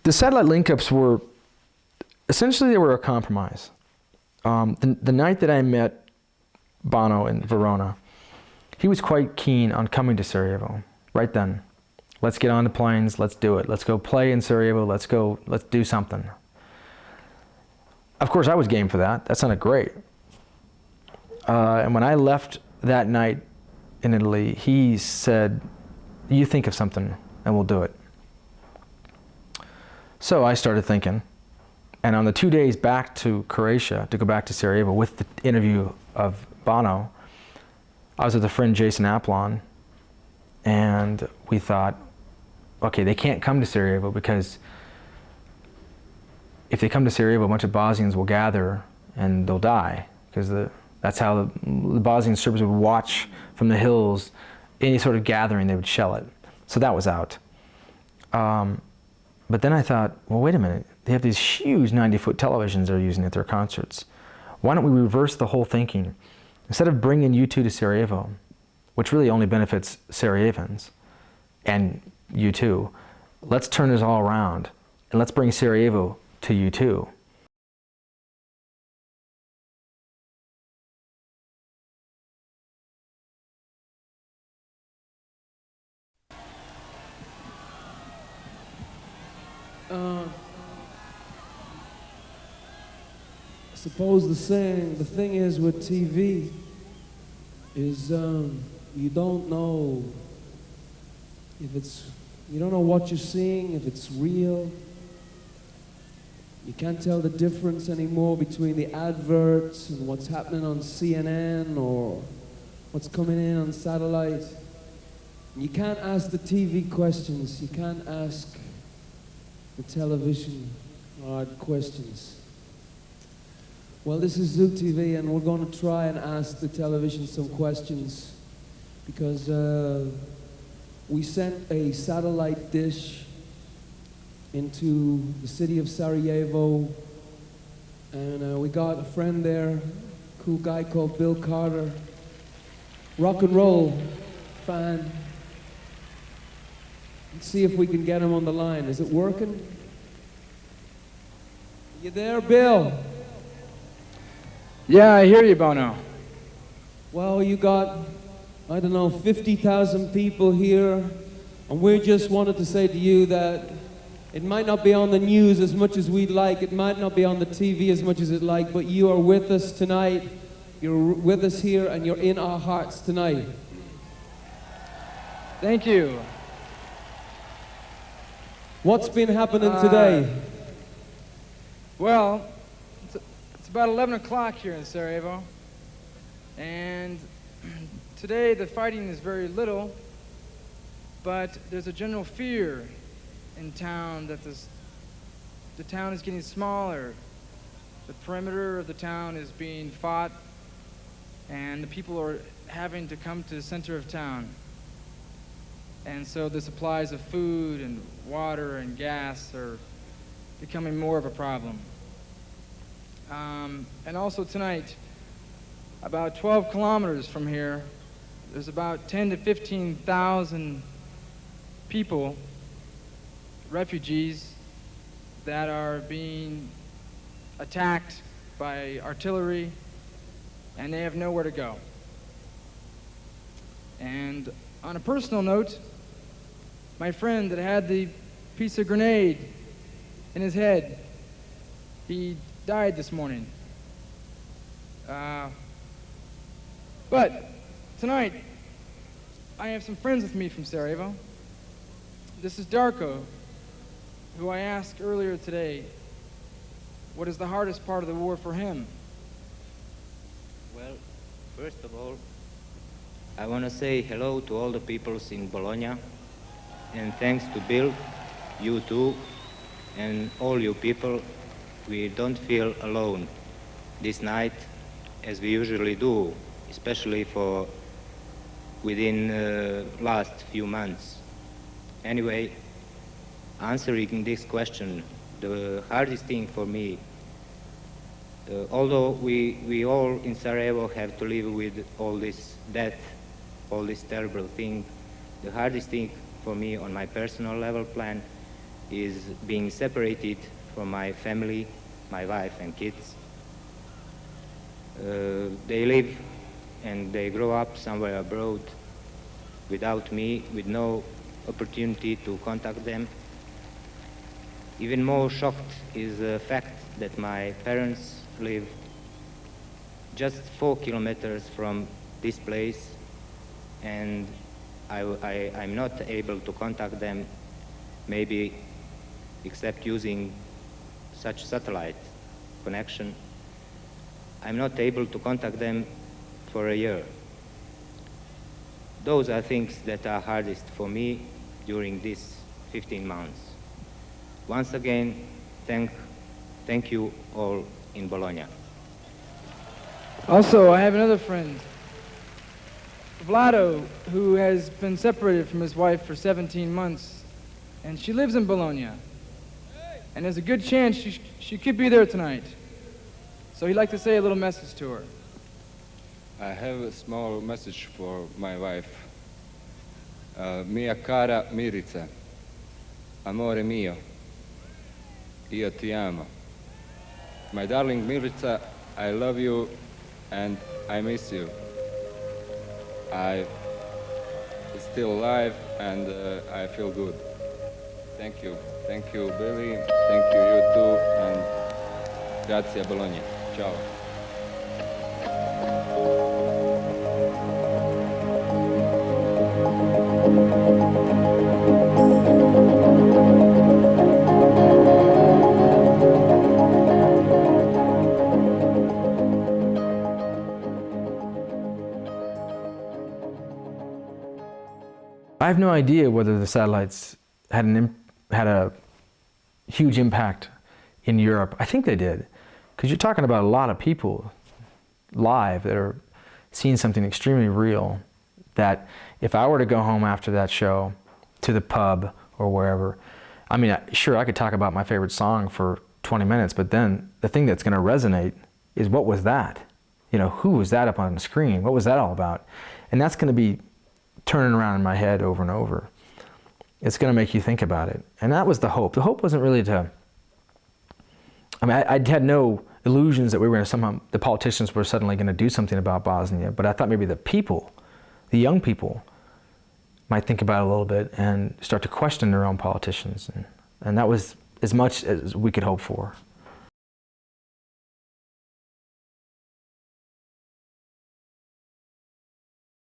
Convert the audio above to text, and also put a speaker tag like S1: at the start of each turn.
S1: The satellite link-ups were, essentially they were a compromise. The night that I met Bono in Verona, he was quite keen on coming to Sarajevo, right then. Let's get on the planes, let's do it. Let's go play in Sarajevo, let's do something. Of course, I was game for that. That sounded great. And when I left that night in Italy, he said, you think of something and we'll do it. So I started thinking. And on the 2 days back to Croatia, to go back to Sarajevo with the interview of Bono, I was with a friend, Jason Aplon, and we thought, okay, they can't come to Sarajevo because if they come to Sarajevo, a bunch of Bosnians will gather and they'll die, because that's how the Bosnian Serbs would watch from the hills. Any sort of gathering, they would shell it. So that was out. But then I thought, well, wait a minute. They have these huge 90-foot televisions they're using at their concerts. Why don't we reverse the whole thinking? Instead of bringing U2 to Sarajevo, which really only benefits Sarajevans and U2, let's turn this all around and let's bring Sarajevo to U2.
S2: I suppose the thing is with TV is you don't know if you don't know what you're seeing, if it's real. You can't tell the difference anymore between the adverts and what's happening on CNN or what's coming in on satellite. You can't ask the TV questions. You can't ask the television hard questions. Well, this is Zoo TV, and we're going to try and ask the television some questions because we sent a satellite dish into the city of Sarajevo, and we got a friend there, a cool guy called Bill Carter, rock and roll fan. Let's see if we can get him on the line. Is it working? You there, Bill?
S3: Yeah, I hear you, Bono.
S2: Well, you got, I don't know, 50,000 people here, and we just wanted to say to you that it might not be on the news as much as we'd like, it might not be on the TV as much as it'd like, but you are with us tonight, you're with us here, and you're in our hearts tonight.
S3: Thank you.
S2: What's been happening today?
S3: Well, it's about 11 o'clock here in Sarajevo, and today the fighting is very little, but there's a general fear in town that the town is getting smaller. The perimeter of the town is being fought, and the people are having to come to the center of town. And so the supplies of food and water and gas are becoming more of a problem. And also tonight, about 12 kilometers from here, there's about 10 to 15,000 people, refugees, that are being attacked by artillery, and they have nowhere to go. And on a personal note, my friend that had the piece of grenade in his head, he died this morning. But tonight, I have some friends with me from Sarajevo. This is Darko, who I asked earlier today, what is the hardest part of the war for him?
S4: Well, first of all, I want to say hello to all the peoples in Bologna, and thanks to Bill, you too, and all you people. We don't feel alone this night as we usually do, especially for within last few months. Anyway, answering this question, the hardest thing for me, although we all in Sarajevo have to live with all this death, all this terrible thing, the hardest thing for me on my personal level plan is being separated from my family, my wife and kids. They live and they grow up somewhere abroad without me, with no opportunity to contact them. Even more shocked is the fact that my parents live just 4 kilometers from this place, and I'm not able to contact them, maybe except using such satellite connection. I'm not able to contact them for a year. Those are things that are hardest for me during these 15 months. Once again, thank you all in Bologna.
S3: Also, I have another friend, Vlado, who has been separated from his wife for 17 months, and she lives in Bologna. And there's a good chance she could be there tonight. So he'd like to say a little message to her.
S5: I have a small message for my wife. Mia cara Mirica, amore mio, io ti amo. My darling Mirica, I love you and I miss you. I'm still alive and I feel good. Thank you. Thank you, Billy. Thank you, you too. And grazie Bologna. Ciao.
S1: I have no idea whether the satellites had a huge impact in Europe. I think they did, because you're talking about a lot of people live that are seeing something extremely real, that if I were to go home after that show to the pub or wherever, I mean, sure, I could talk about my favorite song for 20 minutes, but then the thing that's going to resonate is, what was that? You know, who was that up on the screen? What was that all about? And that's going to be turning around in my head over and over. It's going to make you think about it. And that was the hope. The hope wasn't really to, I mean, I had no illusions that we were going to somehow, the politicians were suddenly going to do something about Bosnia, but I thought maybe the people, the young people, might think about it a little bit and start to question their own politicians. And that was as much as we could hope for.